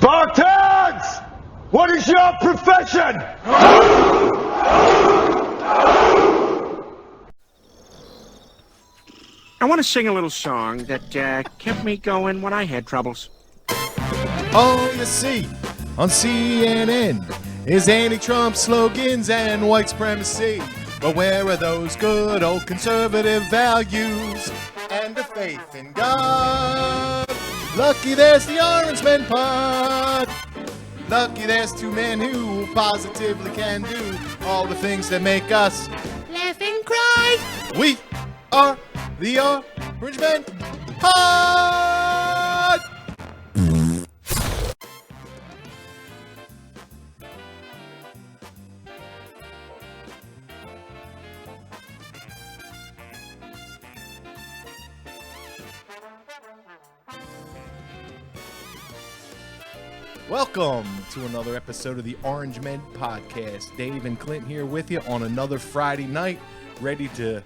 Spartans! What is your profession? I want to sing a little song that kept me going when I had troubles. All you see on CNN is anti-Trump slogans and white supremacy. But where are those good old conservative values and the faith in God? Lucky there's the Orange Men Pod. Lucky there's two men who positively can do all the things that make us laugh and cry. We are the Orange Men Pod. Welcome to another episode of the Orange Men Podcast. Dave and Clint here with you on another Friday night, ready to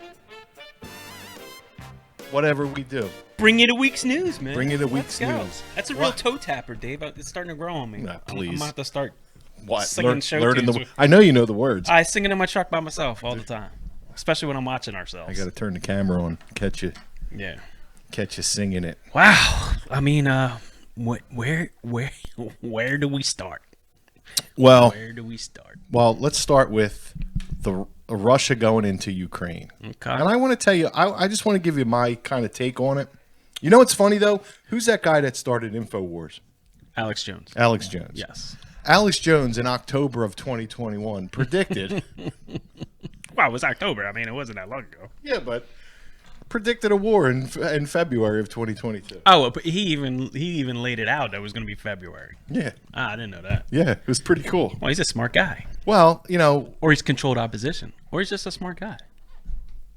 whatever we do. Bring you the week's news, man. Bring you the week's Let's go. news. That's a real toe tapper, Dave. It's starting to grow on me. Nah, please. I'm about to start What? singing show Learning tunes. I know you know the words. I sing it in my truck by myself all the time, especially when I'm watching ourselves. I got to turn the camera on, catch you singing it. Wow. I mean, where do we start? Well, Where do we start? Well, let's start with the Russia going into Ukraine. Okay. And I want to tell you, I just want to give you my kind of take on it. You know what's funny, though? Who's that guy that started InfoWars? Alex Jones. Alex Jones. Yes. Alex Jones in October of 2021 predicted. Well, it was October. I mean, it wasn't that long ago. Yeah, but predicted a war in February of 2022. Oh, but he even laid it out that it was going to be February. Yeah. I didn't know that. Yeah, it was pretty cool. Well, he's a smart guy. Well, you know, Or he's controlled opposition. Or he's just a smart guy.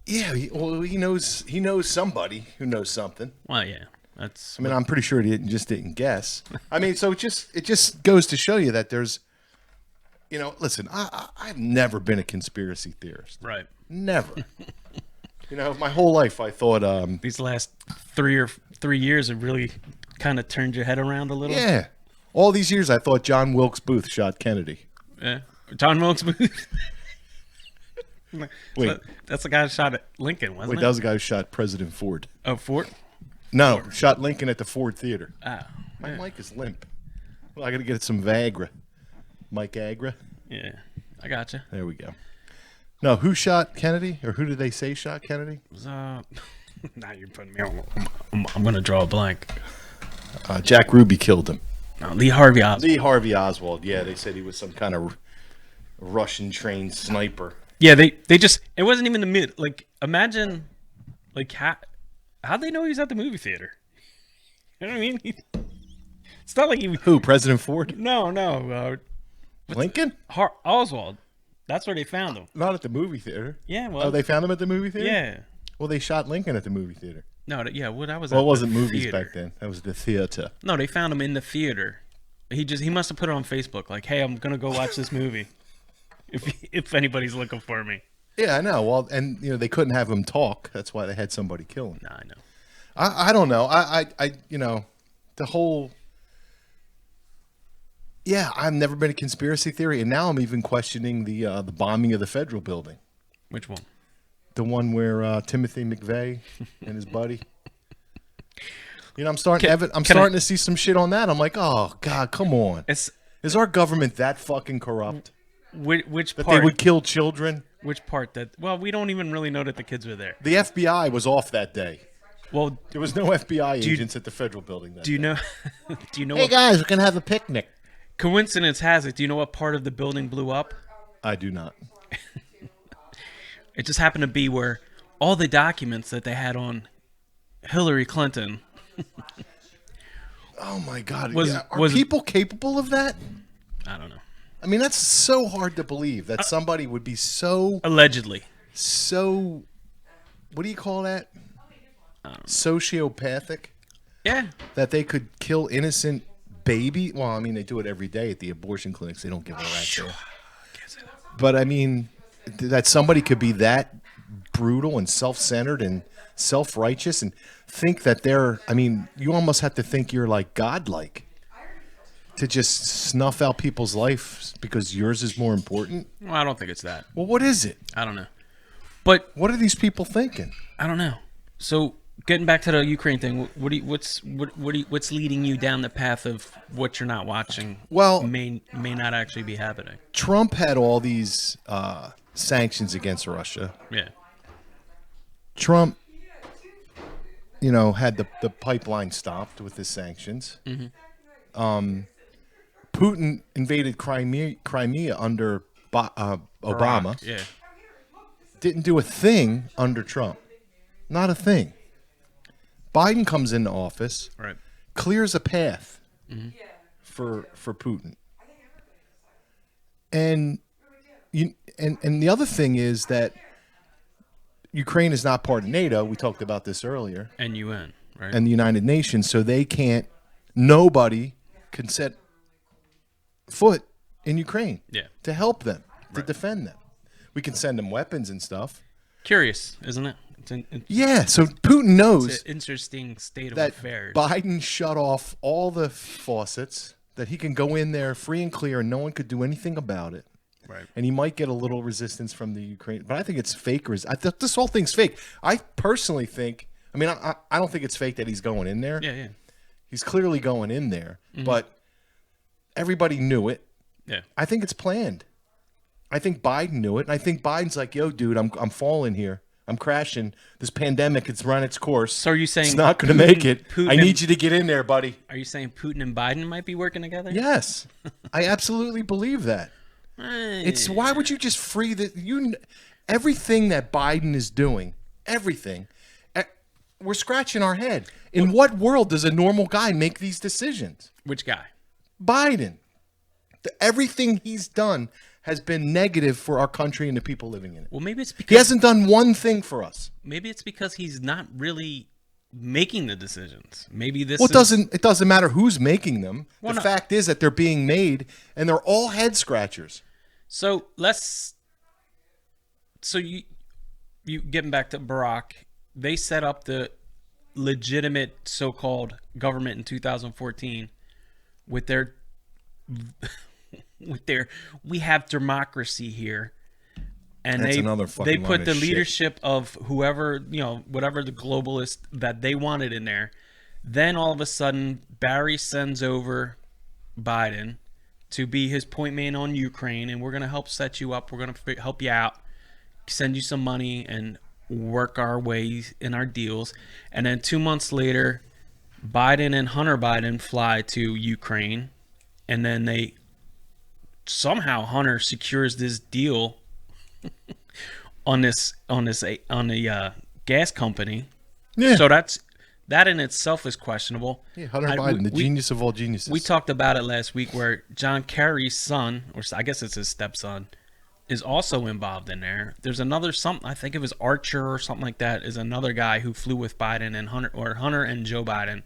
yeah, he knows somebody who knows something. Well, yeah. That's. I mean, I'm pretty sure he didn't guess. I mean, so it just goes to show you that there's, you know, listen, I've never been a conspiracy theorist. Right. Never. You know, my whole life I thought, These last 3 years have really kind of turned your head around a little. yeah, all these years I thought John Wilkes Booth shot Kennedy. Yeah. John Wilkes Booth. Wait. That's the guy who shot at Lincoln, wasn't Wait, it? that was the guy who shot President Ford. Oh, Fort. No, shot Lincoln at the Ford Theater. Ah. My Yeah. mic is limp. Well, I got to get some Viagra. Mike Agra. Yeah. I gotcha. There we go. No, who shot Kennedy? Or who did they say shot Kennedy? It was, now you're putting me on. I'm going to draw a blank. Jack Ruby killed him. No, Lee Harvey Oswald. Lee Harvey Oswald. Yeah, they said he was some kind of Russian-trained sniper. Yeah, they just, it wasn't even the mid. Like, imagine, like, how'd they know he was at the movie theater? You know what I mean? It's not like he. Who, President Ford? No. Lincoln? Oswald. That's where they found him. Not at the movie theater. Yeah, well. Oh, they found him at the movie theater? Yeah. Well, they shot Lincoln at the movie theater. No, that was. Well, at it wasn't the movies theater. back then. That was the theater. No, they found him in the theater. He must have put it on Facebook, like, "Hey, I'm gonna go watch this movie. If anybody's looking for me." Yeah, I know. Well, and you know they couldn't have him talk. That's why they had somebody kill him. Nah, I know. I don't know. I you know, the whole. Yeah, I've never been a conspiracy theory, and now I'm even questioning the bombing of the federal building. Which one? The one where Timothy McVeigh and his buddy. You know, I'm starting to see some shit on that. I'm like, oh God, come on. Is our government that fucking corrupt? Which That part? they would kill children? Which part? Well, we don't even really know that the kids were there. The FBI was off that day. Well, There was no FBI agents at the federal building that do you day. know? Do you know? Hey what guys, we're gonna have a picnic. coincidence has it? Do you know what part of the building blew up? I do not. It just happened to be where all the documents that they had on Hillary Clinton. Oh my God! Was- Are was- people capable of that? I don't know. I mean, that's so hard to believe that somebody would be so. Allegedly. What do you call that? Sociopathic. Yeah. That they could kill innocent baby. Well, I mean, they do it every day at the abortion clinics. They don't give a rat's there. But I mean, that somebody could be that brutal and self-centered and self-righteous and think that they're. I mean, you almost have to think you're like godlike. to just snuff out people's lives because yours is more important? Well, I don't think it's that. Well, what is it? I don't know. But What are these people thinking? I don't know. So getting back to the Ukraine thing, what's leading you down the path of what you're not watching? Well, may not actually be happening. Trump had all these sanctions against Russia. Yeah. Trump, had the pipeline stopped with his sanctions. Mm-hmm. Putin invaded Crimea under Obama. Barack, yeah. Didn't do a thing under Trump. Not a thing. Biden comes into office, Right. clears a path Mm-hmm. for Putin. And the other thing is that Ukraine is not part of NATO. We talked about this earlier. And UN, right? And the United Nations, so nobody can set foot in Ukraine to help them, to defend them. We can send them weapons and stuff. Curious, isn't it? Yeah, so Putin knows It's an interesting state of that affairs. Biden shut off all the faucets, that he can go in there free and clear and no one could do anything about it. Right. And he might get a little resistance from the Ukraine, but I think it's fake. This whole thing's fake. I personally think, I don't think it's fake that he's going in there. Yeah. He's clearly going in there, but everybody knew it. Yeah. I think it's planned. I think Biden knew it, and I think Biden's like, yo, dude, I'm falling here. I'm crashing. This pandemic, it's run its course. So are you saying it's not going to make it? Putin I need you to get in there, buddy. Are you saying Putin and Biden might be working together? Yes. I absolutely believe that. It's why would you just free everything that Biden is doing, everything, we're scratching our head. In what world does a normal guy make these decisions? Which guy? Biden. Everything he's done has been negative for our country and the people living in it. Well, maybe it's because He hasn't done one thing for us. maybe it's because he's not really making the decisions. Maybe this Well, it doesn't matter who's making them. Well, The no. fact is that they're being made, and they're all head scratchers. So you getting back to Barack, they set up the legitimate so-called government in 2014 with their we have democracy here, and That's another they fucking put line the of shit. leadership of whoever, whatever the globalist that they wanted in there. Then all of a sudden Barry sends over Biden to be his point man on Ukraine, and we're going to help set you up. We're going to help you out, send you some money, and work our way in our deals. And then 2 months later, Biden and Hunter Biden fly to Ukraine, and then somehow Hunter secures this deal on a gas company. Yeah. So that in itself is questionable. Yeah, Hunter Biden, the genius of all geniuses. We talked about it last week where John Kerry's son, or I guess it's his stepson, is also involved in there. There's another I think it was Archer or something like that, is another guy who flew with Biden and Hunter and Joe Biden.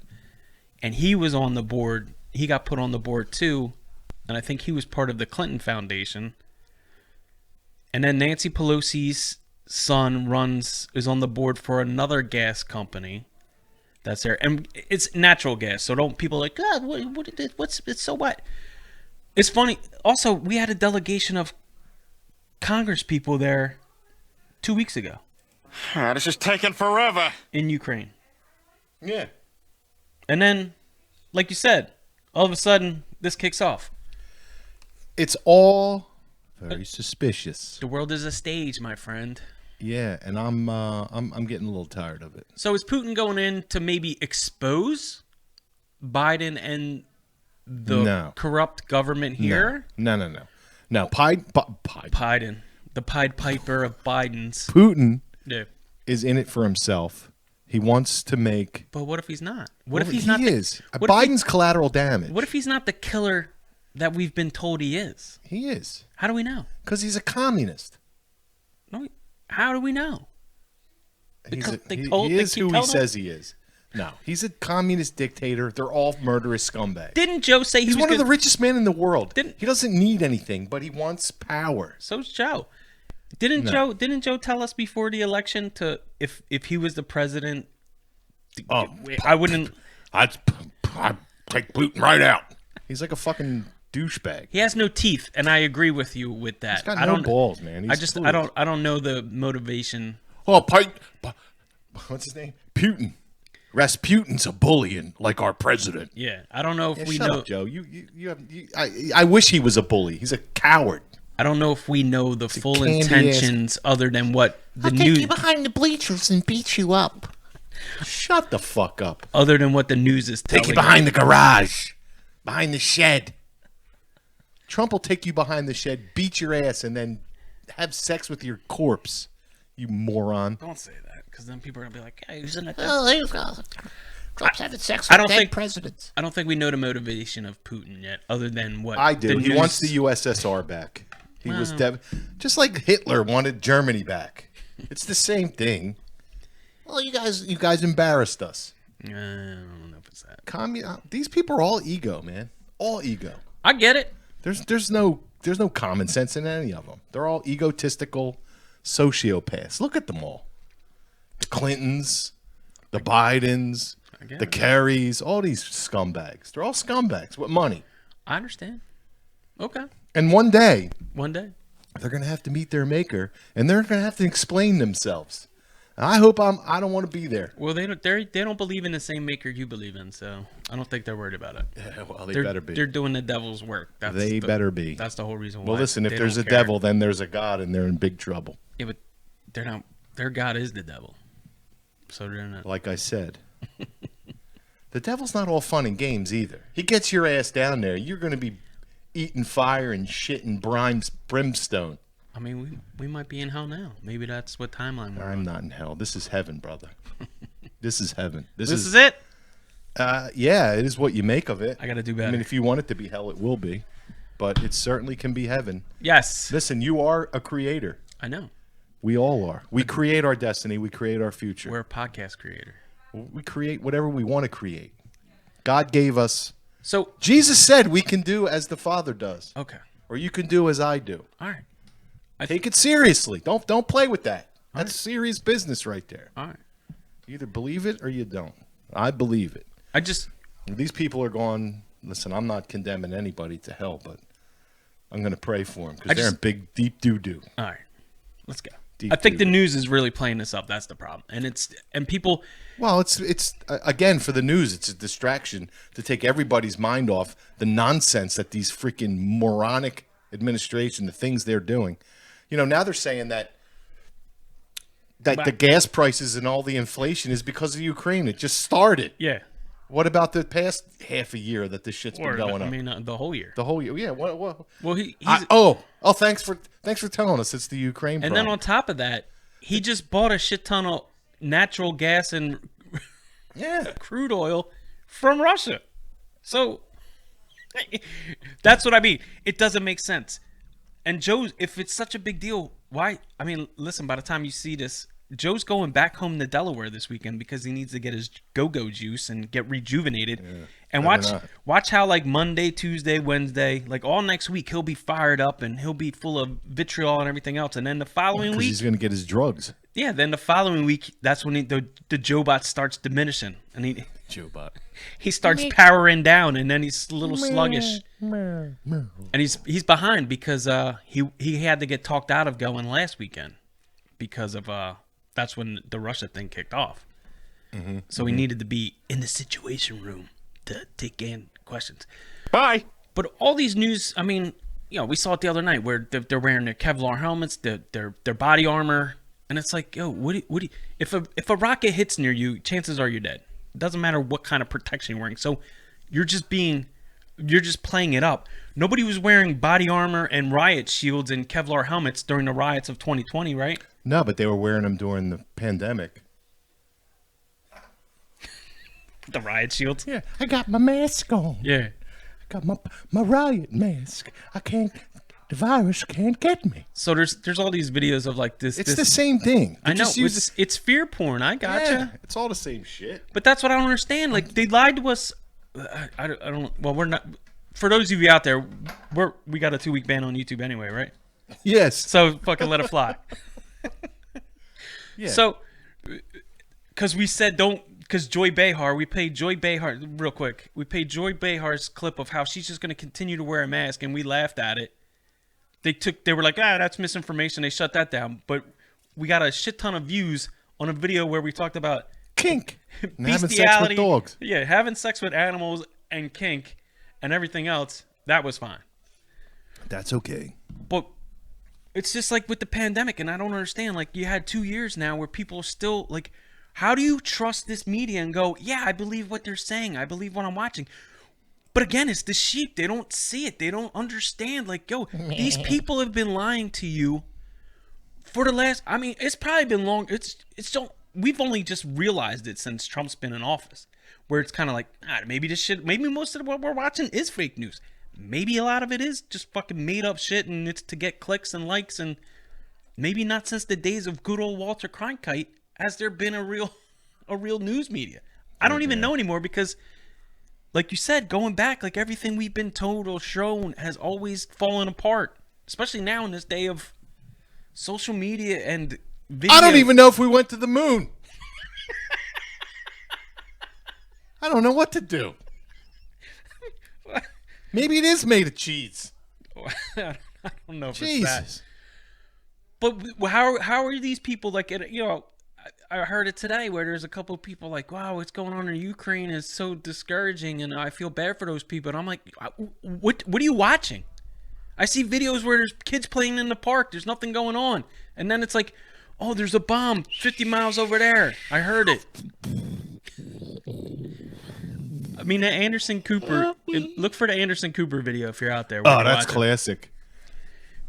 And he was on the board. He got put on the board too. And I think he was part of the Clinton Foundation. And then Nancy Pelosi's son is on the board for another gas company that's there, and it's natural gas. So don't people like, God, it's so what? It's funny. Also, we had a delegation of Congress people there 2 weeks ago This is taking forever. in Ukraine, Yeah. and then, like you said, all of a sudden this kicks off. It's all very suspicious. The world is a stage, my friend. Yeah, and I'm getting a little tired of it. So is Putin going in to maybe expose Biden and the corrupt government here? No. Biden, the Pied Piper of Biden's. Putin Yeah. is in it for himself. He wants to make. But what if he's not? What if Well, he's he not? is. What if Biden's collateral damage. What if he's not the killer that we've been told he is? He is. How do we know? Because he's a communist. No, how do we know? Because He is who he says he is. No, he's a communist dictator. They're all murderous scumbags. Didn't Joe say He's one of the richest men in the world. Didn't- He doesn't need anything, but he wants power. So's Joe. Didn't Joe tell us before the election to if he was the president? I wouldn't. I'd take Putin right out. He's like a fucking douchebag. He has no teeth, and I agree with you with that. He's got I no don't, balls, man. He's I don't know the motivation. Oh, what's his name? Putin. Rasputin's a bully, and like our president. Yeah, I don't know if we shut know. up, Joe. I wish he was a bully. He's a coward. I don't know if we know the full candy intentions other than what the news. behind the bleachers and beat you up. Shut the fuck up. Other than what the news is telling. Take you behind the garage, behind the shed. Trump will take you behind the shed, beat your ass, and then have sex with your corpse. You moron. Don't say that, because then people are gonna be like, "Hey, who's in that?" Trump's having sex with dead presidents. I don't think we know the motivation of Putin yet, other than what I do. the He news- wants the USSR back. He was just like Hitler wanted Germany back. It's the same thing. Well, you guys embarrassed us. I don't know if it's that. These people are all ego, man. All ego. I get it. There's no common sense in any of them. They're all egotistical sociopaths. Look at them all. The Clintons, the Bidens, the Kerrys, all these scumbags. They're all scumbags with money. I understand. Okay. And one day, They're going to have to meet their maker, and they're going to have to explain themselves. And I hope I don't want to be there. Well, they don't believe in the same maker you believe in, so I don't think they're worried about it. Yeah, well, they They're better be. They're doing the devil's work. They better be. That's the whole reason why. Well, listen, if they there's a don't care. devil, then there's a God, and they're in big trouble. Yeah, but they're not. Their God is the devil, so they're not. Like I said. The devil's not all fun and games either. He gets your ass down there. You're going to be eating fire and shit and brimstone. I mean, we might be in hell now. Maybe that's what timeline we're I'm on. not in hell. This is heaven, brother. This is heaven. This is it. Yeah, it is what you make of it. I got to do better. I mean, if you want it to be hell, it will be. But it certainly can be heaven. Yes. Listen, you are a creator. I know. We all are. We create our destiny. We create our future. We're a podcast creator. We create whatever we want to create. God gave us. So Jesus said we can do as the Father does. okay. Or you can do as I do. All right. Take it seriously. Don't play with that. That's serious business right there. All right. You either believe it or you don't. I believe it. These people are going, listen, I'm not condemning anybody to hell, but I'm going to pray for them because they're in big, deep doo-doo. All right. Let's go. Deep I think the doo-doo. news is really playing this up. That's the problem. And people. Well, it's again, for the news, it's a distraction to take everybody's mind off the nonsense that these freaking moronic administration, the things they're doing. You know, now they're saying that the gas prices and all the inflation is because of Ukraine. It just started. Yeah. What about the past half a year that this shit's been going on? I mean, the whole year. The whole year. Yeah. What? Well, he's. Thanks for telling us it's the Ukraine And problem. then on top of that, he just bought a shit ton of natural gas and crude oil from Russia. So that's what I mean. It doesn't make sense. And Joe's, if it's such a big deal, why? I mean, listen, by the time you see this, Joe's going back home to Delaware this weekend because he needs to get his go-go juice and get rejuvenated. Yeah, and watch how like Monday, Tuesday, Wednesday, like all next week, he'll be fired up and he'll be full of vitriol and everything else. And then the following week, he's going to get his drugs. Yeah, then the following week, that's when the Joe bot starts diminishing, and he starts powering down, and then he's a little sluggish, and he's behind because he had to get talked out of going last weekend because of that's when the Russia thing kicked off. So he needed to be in the situation room to take in questions. Bye. But all these news, I mean, you know, we saw it the other night where they're wearing their Kevlar helmets, their body armor. And it's like, yo, what do you, if a rocket hits near you, chances are you're dead. It doesn't matter what kind of protection you're wearing. So you're just playing it up. Nobody was wearing body armor and riot shields and Kevlar helmets during the riots of 2020, right? No, but they were wearing them during the pandemic. The riot shields? Yeah, I got my mask on. Yeah. I got my riot mask. The virus can't get me. So there's all these videos of like this. It's the same thing. I know. It's fear porn. I gotcha. Yeah, it's all the same shit. But that's what I don't understand. Like they lied to us. I don't. Well, we're not. For those of you out there, we got a 2-week ban on YouTube anyway, right? Yes. So fucking let it fly. Yeah. So, because we said don't because Joy Behar, we played Joy Behar real quick. We played Joy Behar's clip of how she's just going to continue to wear a mask, and we laughed at it. They were like, that's misinformation. They shut that down. But we got a shit ton of views on a video where we talked about Kink. And having sex with bestiality. dogs. Yeah, having sex with animals and kink and everything else. That was fine. That's okay. But it's just like with the pandemic, and I don't understand. Like, you had 2 years now where people are still like, how do you trust this media and go, yeah, I believe what they're saying. I believe what I'm watching. But again, it's the sheep. They don't see it. They don't understand. Like, yo, these people have been lying to you for the last, I mean, it's probably been long. We've only just realized it since Trump's been in office, where it's kind of like, maybe this shit, maybe most of what we're watching is fake news. Maybe a lot of it is just fucking made up shit, and it's to get clicks and likes, and maybe not since the days of good old Walter Cronkite has there been a real news media. I don't even know anymore because, like you said, going back, like everything we've been told or shown has always fallen apart, especially now in this day of social media and video. I don't even know if we went to the moon. I don't know what to do. Maybe it is made of cheese. I don't know if Jesus. it's that. But how are these people like? You know, I heard it today where there's a couple of people like, wow, what's going on in Ukraine is so discouraging, and I feel bad for those people. And I'm like, what are you watching? I see videos where there's kids playing in the park. There's nothing going on, and then it's like, oh, there's a bomb 50 miles over there. I heard it. I mean, the Anderson Cooper. Look for the Anderson Cooper video if you're out there. Oh, that's classic.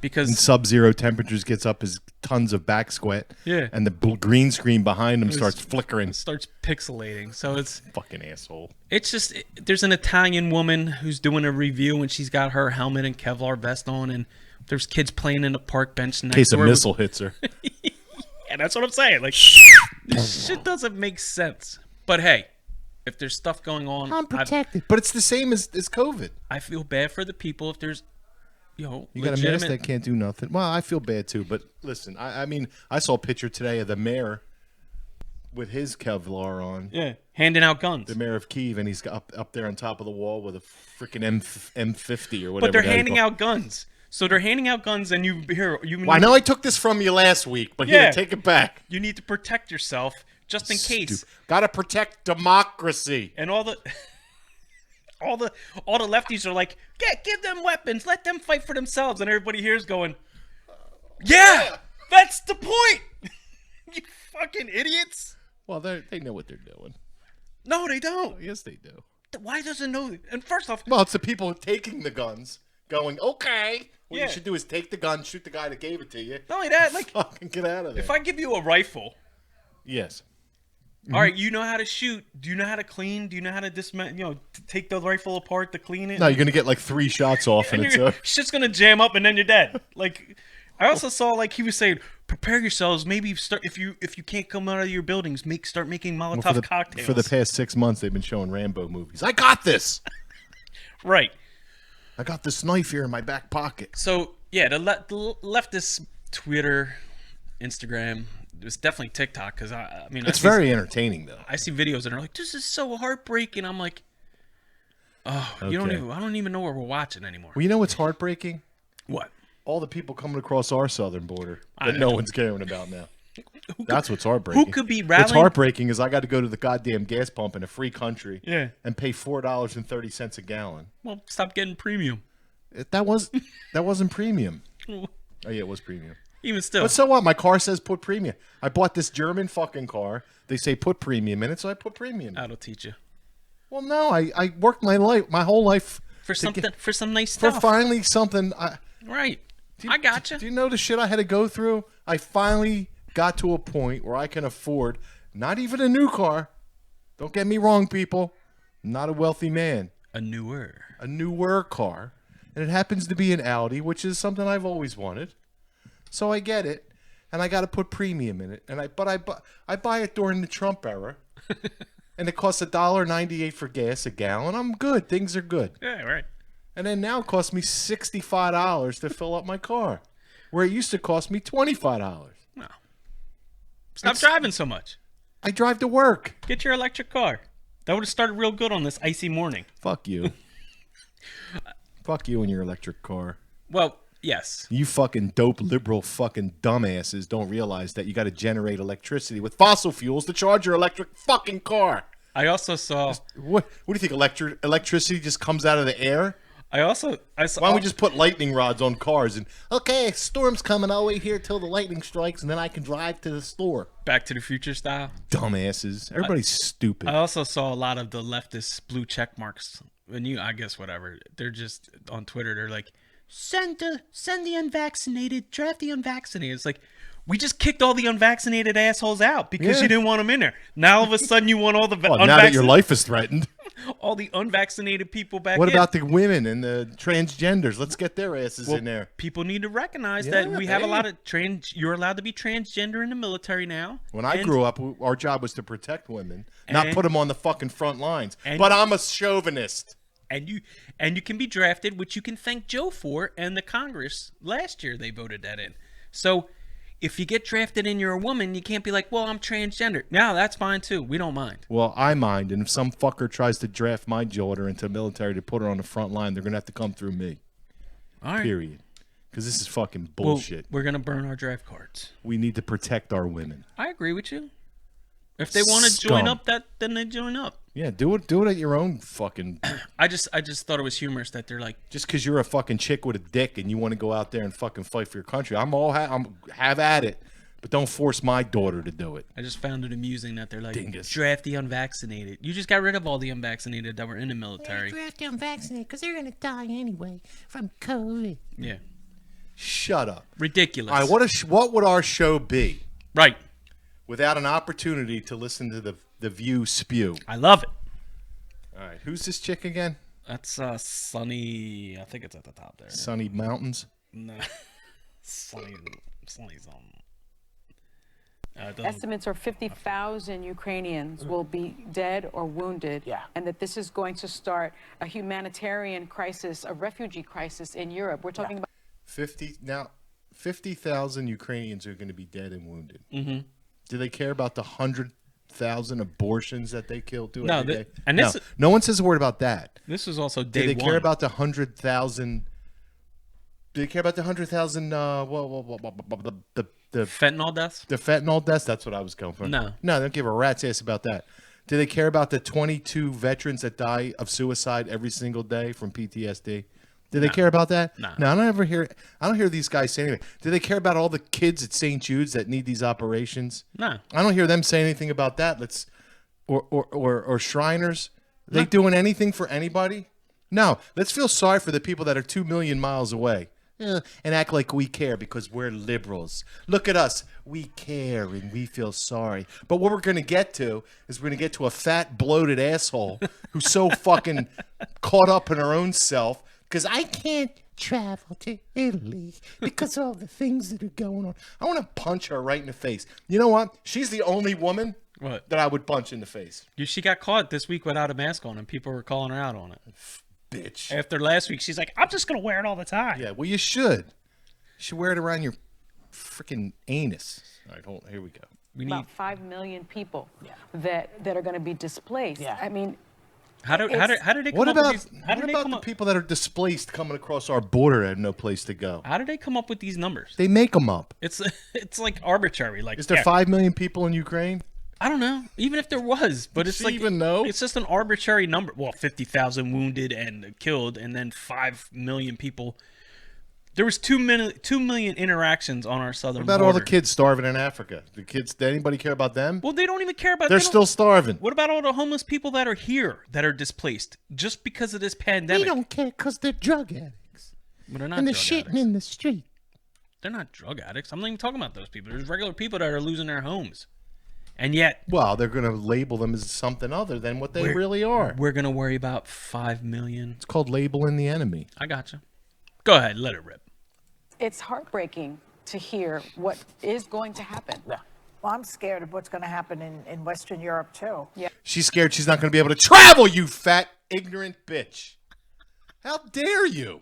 Because in sub-zero temperatures gets up as tons of back sweat. Yeah. And the green screen behind him starts flickering. It starts pixelating. So it's fucking asshole. It's just there's an Italian woman who's doing a review, and she's got her helmet and Kevlar vest on, and there's kids playing in the park bench next in case to a her missile hits her. Yeah, that's what I'm saying. Like, this shit doesn't make sense. But hey, if there's stuff going on, I'm protected. But it's the same as COVID. I feel bad for the people if there's, you got a mask that can't do nothing. Well, I feel bad too. But listen, I mean, I saw a picture today of the mayor with his Kevlar on. Yeah, handing out guns. The mayor of Kyiv, and he's up there on top of the wall with a freaking M50 or whatever. But they're handing out guns. So they're handing out guns, and you hear you. Well, I know I took this from you last week, but here, take it back. You need to protect yourself just in case. Gotta protect democracy. And all the lefties are like, give them weapons, let them fight for themselves, and everybody here is going, yeah, that's the point. You fucking idiots. Well, they know what they're doing. No, they don't. Yes, they do. Why doesn't know? And first off, well, it's the people taking the guns. Going, okay. What you should do is take the gun, shoot the guy that gave it to you. Not only that, like, fucking get out of there. If I give you a rifle, yes. All right, you know how to shoot. Do you know how to clean? Do you know how to dismantle? You know, to take the rifle apart to clean it. No, you're gonna get like 3 shots off, and it's shit's gonna jam up, and then you're dead. Like, I also saw like he was saying, prepare yourselves. Maybe start if you can't come out of your buildings, start making Molotov cocktails. For the past 6 months, they've been showing Rambo movies. I got this. Right. I got this knife here in my back pocket. So, yeah, the leftist Twitter, Instagram, it was definitely TikTok, because, I mean... It's very entertaining, though. I see videos that are like, this is so heartbreaking. I'm like, oh, okay. I don't even know what we're watching anymore. Well, you know what's heartbreaking? What? All the people coming across our southern border that no one's caring about now. That's what's heartbreaking. Who could be rallying? What's heartbreaking is I got to go to the goddamn gas pump in a free country and pay $4.30 a gallon. Well, stop getting premium. That wasn't premium. Oh, yeah, it was premium. Even still. But so what? My car says put premium. I bought this German fucking car. They say put premium in it, so I put premium. That'll teach you. Well, no, I worked my whole life for some nice stuff. For finally something. Right. I gotcha. Do you know the shit I had to go through? I finally got to a point where I can afford not even a new car. Don't get me wrong, people. I'm not a wealthy man. A newer car. And it happens to be an Audi, which is something I've always wanted. So I get it, and I got to put premium in it. But I buy it during the Trump era, and it costs $1.98 for gas a gallon. I'm good. Things are good. Yeah, right. And then now it costs me $65 to fill up my car, where it used to cost me $25. No. Stop driving so much. I drive to work. Get your electric car. That would have started real good on this icy morning. Fuck you. Fuck you and your electric car. Well, yes. You fucking dope liberal fucking dumbasses don't realize that you got to generate electricity with fossil fuels to charge your electric fucking car. I also saw. What do you think? Electricity just comes out of the air? I saw. Why don't we just put lightning rods on cars and okay, storm's coming. I'll wait here till the lightning strikes, and then I can drive to the store. Back to the Future style. Dumbasses. Everybody's stupid. I also saw a lot of the leftist blue check marks. I guess whatever. They're just on Twitter. They're like, send the unvaccinated, draft the unvaccinated. It's like, we just kicked all the unvaccinated assholes out because you didn't want them in there. Now all of a sudden you want all the now that your life is threatened. All the unvaccinated people back What in. about the women and the transgenders? Let's get their asses in there. People need to recognize that we have a lot of you're allowed to be transgender in the military now. When I grew up, our job was to protect women, not put them on the fucking front lines. But I'm a chauvinist. And you can be drafted, which you can thank Joe for, and the Congress last year they voted that in. So if you get drafted and you're a woman, you can't be like, well, I'm transgender. No, that's fine too. We don't mind. Well, I mind, and if some fucker tries to draft my daughter into the military to put her on the front line, they're gonna have to come through me. All right. Period. Because this is fucking bullshit. We're gonna burn our draft cards. We need to protect our women. I agree with you. If they want to join up, then they join up. Yeah, do it at your own fucking. I just thought it was humorous that they're like, just because you're a fucking chick with a dick and you want to go out there and fucking fight for your country, I'm have at it, but don't force my daughter to do it. I just found it amusing that they're like, Dingus. draft the unvaccinated. You just got rid of all the unvaccinated that were in the military. Draft the unvaccinated because they're gonna die anyway from COVID. Yeah, Shut up. ridiculous. All right, what would our show be Right. without an opportunity to listen to the View spew? I love it. All right, who's this chick again? That's Sunny. I think it's at the top there. Sunny Mountains. No, Sunny's on. Estimates are 50,000 Ukrainians will be dead or wounded, and that this is going to start a humanitarian crisis, a refugee crisis in Europe. We're talking about 50,000 Ukrainians are going to be dead and wounded. Mm-hmm. Do they care about the 100,000 abortions that they kill too No, every day? and this no one says a word about that. This is also day Do they one. care about the 100,000? Do they care about the 100,000? The fentanyl deaths? The fentanyl deaths. That's what I was going for. No, they don't give a rat's ass about that. Do they care about the 22 veterans that die of suicide every single day from PTSD? Do they care about that? No. I don't hear these guys say anything. Do they care about all the kids at St. Jude's that need these operations? No. I don't hear them say anything about that. Or Shriners. Are they doing anything for anybody? No. Let's feel sorry for the people that are 2 million miles away. And act like we care because we're liberals. Look at us. We care and we feel sorry. But what we're going to get to is we're going to get to a fat, bloated asshole who's so fucking caught up in her own self because I can't travel to Italy because of all the things that are going on. I want to punch her right in the face. You know what? She's the only woman that I would punch in the face. She got caught this week without a mask on and people were calling her out on it. Bitch. After last week, she's like, I'm just going to wear it all the time. Yeah, well, you should. You should wear it around your freaking anus. All right, hold on. Here we go. We need about 5 million people that are going to be displaced. I mean, how do they come What up about, with these? How do what they about come the up? people that are displaced coming across our border and have no place to go? How do they come up with these numbers? They make them up. It's like arbitrary. Like, Is there 5 million people in Ukraine? I don't know. Even if there was, but it's she like even know? It's just an arbitrary number. Well, 50,000 wounded and killed, and then 5 million people. There was 2 million interactions on our southern What about border. all the kids starving in Africa? The kids, did anybody care about them? Well, they don't even care about. They're still starving. What about all the homeless people that are here that are displaced just because of this pandemic? They don't care because they're drug addicts. But they're not And they're drug shitting addicts. in the street. They're not drug addicts. I'm not even talking about those people. There's regular people that are losing their homes. And yet, Well, they're going to label them as something other than what they really are. we're going to worry about 5 million. It's called labeling the enemy. I gotcha. Go ahead, let it rip. it's heartbreaking to hear what is going to happen. Well, I'm scared of what's going to happen in Western Europe, too. Yeah. She's scared she's not going to be able to travel, you fat, ignorant bitch. How dare you?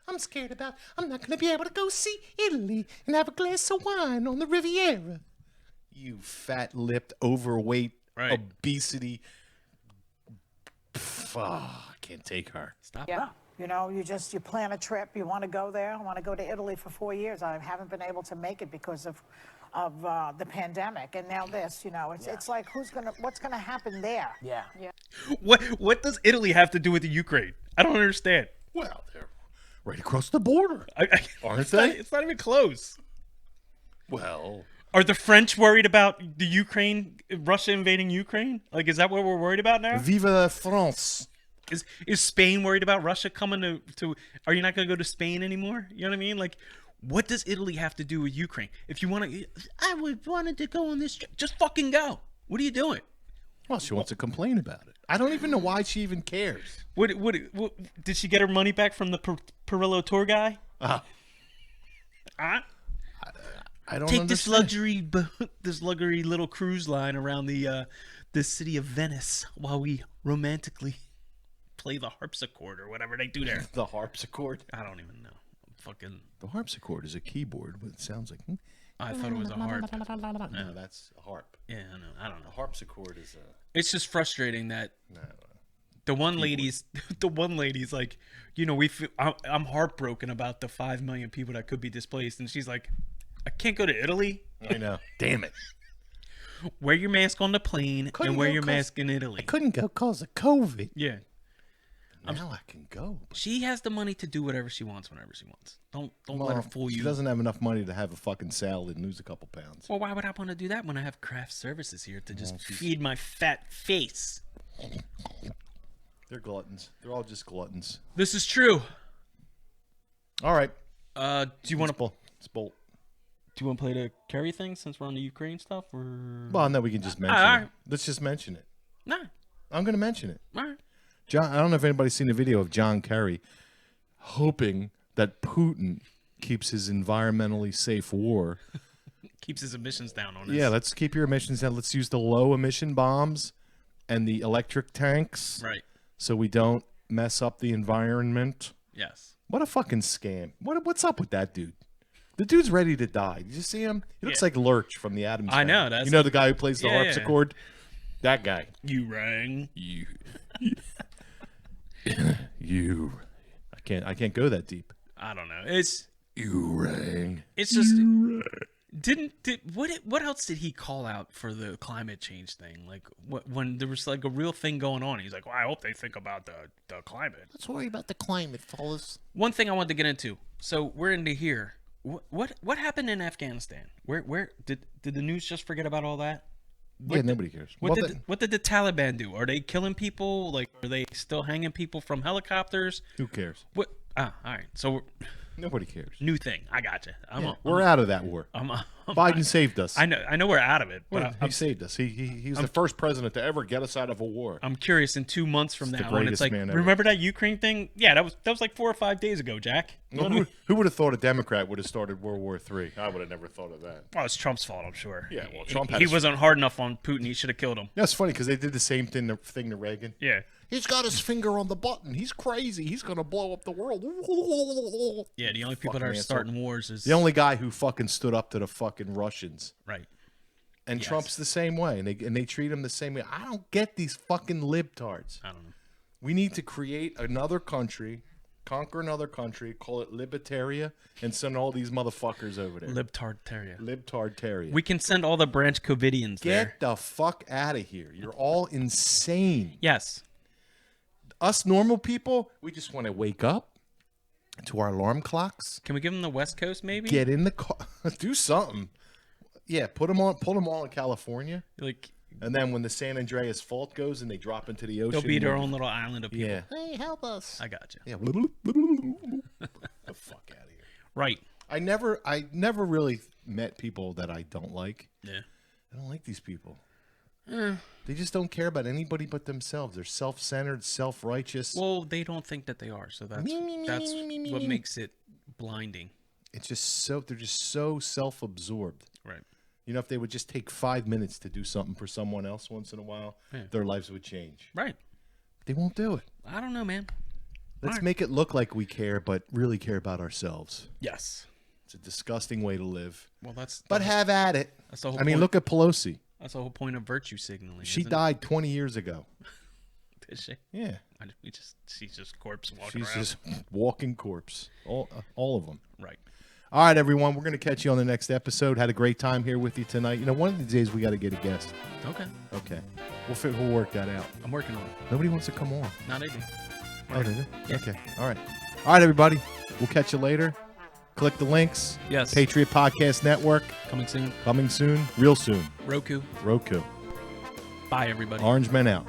I'm scared about I'm not going to be able to go see Italy and have a glass of wine on the Riviera. You fat-lipped, overweight, Right. obesity. I can't take her. Stop. Yeah. You know, you plan a trip. You want to go there. I want to go to Italy for 4 years. I haven't been able to make it because of the pandemic. And now this, you know, it's like what's gonna happen there? Yeah. What does Italy have to do with the Ukraine? I don't understand. Well, they're right across the border. Aren't it's they? It's not even close. Well, Are the French worried about the Ukraine, Russia invading Ukraine? Like, is that what we're worried about now? vive la France. Is Spain worried about Russia coming to are you not going to go to Spain anymore? You know what I mean? Like, what does Italy have to do with Ukraine? If you want to, I wanted to go on this trip. Just fucking go. What are you doing? Well, she wants to complain about it. I don't even know why she even cares. What did she get her money back from the Perillo tour guy? I don't Take understand. this luxury little cruise line around the city of Venice while we romantically play the harpsichord or whatever they do there. The harpsichord. I don't even know. Fucking. The harpsichord is a keyboard, but it sounds like. I thought it was a harp. No, that's a harp. Yeah, I don't know. A harpsichord is a. It's just frustrating that the one lady's like, you know, I'm heartbroken about the 5 million people that could be displaced, and she's like, I can't go to Italy. I know. Damn it. Wear your mask on the plane and wear your mask in Italy. I couldn't go because of COVID. Yeah. Now I can go. She has the money to do whatever she wants whenever she wants. Don't let her fool you. She doesn't have enough money to have a fucking salad and lose a couple pounds. Well, why would I want to do that when I have craft services here to just feed my fat face? They're gluttons. They're all just gluttons. This is true. All right. Do you want to Bolt. Do you want to play the Kerry thing since we're on the Ukraine stuff? Or Well, no, we can just mention all right. it. Let's just mention it. Nah. I'm going to mention it. All right. John, I don't know if anybody's seen a video of John Kerry hoping that Putin keeps his environmentally safe war. Keeps his emissions down on us. Yeah, let's keep your emissions down. Let's use the low emission bombs and the electric tanks. Right. So we don't mess up the environment. Yes. What a fucking scam. What's up with that dude? The dude's ready to die. Did you see him? He looks like Lurch from the Addams I Family. know, that's you know the guy who plays the Yeah. harpsichord? That guy. You rang. You. I can't go that deep. I don't know. It's You rang. just what else did he call out for the climate change thing? Like when there was like a real thing going on, he's like, "Well, I hope they think about the climate." Let's worry about the climate, fellas. One thing I wanted to get into. So we're into here. What happened in Afghanistan? Where did the news just forget about all that? Yeah, nobody cares. What did the Taliban do? Are they killing people? Like, are they still hanging people from helicopters? Who cares? What? All right. So Nobody cares. new thing. I gotcha. We're out of that war. Biden saved us. I know we're out of it, but He saved us. He was the first president to ever get us out of a war. I'm curious in 2 months from He's the now when it's greatest like, man ever. remember that Ukraine thing? Yeah, that was like 4 or 5 days ago, Jack. Who would have thought a Democrat would have started World War III? I would have never thought of that. Well, it's Trump's fault, I'm sure. Yeah, well, Trump he had his- wasn't hard enough on Putin. He should have killed him. That's funny because they did the same thing to Reagan. Yeah. He's got his finger on the button. He's crazy. He's gonna blow up the world. Yeah, the only people that Fucking are asshole. starting wars is The only guy who fucking stood up to the fucking Russians. right. And Yes. Trump's the same way, and they treat him the same way. I don't get these fucking libtards. I don't know. We need to create another country, conquer another country, call it Libertaria, and send all these motherfuckers over there. Libtartaria. Libtartaria. We can send all the Branch Covidians there. Get the fuck out of here. You're all insane. Yes. Us normal people, we just want to wake up to our alarm clocks, Can we give them the West Coast maybe? get in the car, do something. Yeah, pull them all in California, Like and then when the San Andreas fault goes and they drop into the ocean, they'll be their own little island of people. Yeah, Hey, help us. I got you. yeah. The fuck out of here. Right. I never really met people that I don't like. Yeah. I don't like these people. They just don't care about anybody but themselves. They're self-centered, self-righteous. Well, they don't think that they are, so that's what makes it blinding. It's just they're just so self-absorbed. Right. You know, if they would just take 5 minutes to do something for someone else once in a while, their lives would change. Right. They won't do it. I don't know, man. Let's make it look like we care, but really care about ourselves. Yes. It's a disgusting way to live. Well, that's. But have at it. That's the whole I mean, point. look at Pelosi. That's the whole point of virtue signaling. She isn't died 20 years ago. It? Did she? Yeah. She's just corpse walking She's around. just walking corpse. All of them. Right. All right, everyone. We're going to catch you on the next episode. Had a great time here with you tonight. You know, one of these days we got to get a guest. Okay. Okay. We'll work that out. I'm working on it. Nobody wants to come on. No, they do. Oh, they do? Yeah. Okay. All right. All right, everybody. We'll catch you later. Click the links. Yes. Patriot Podcast Network. Coming soon. Coming soon. Real soon. Roku. Roku. Bye, everybody. Orange Men out.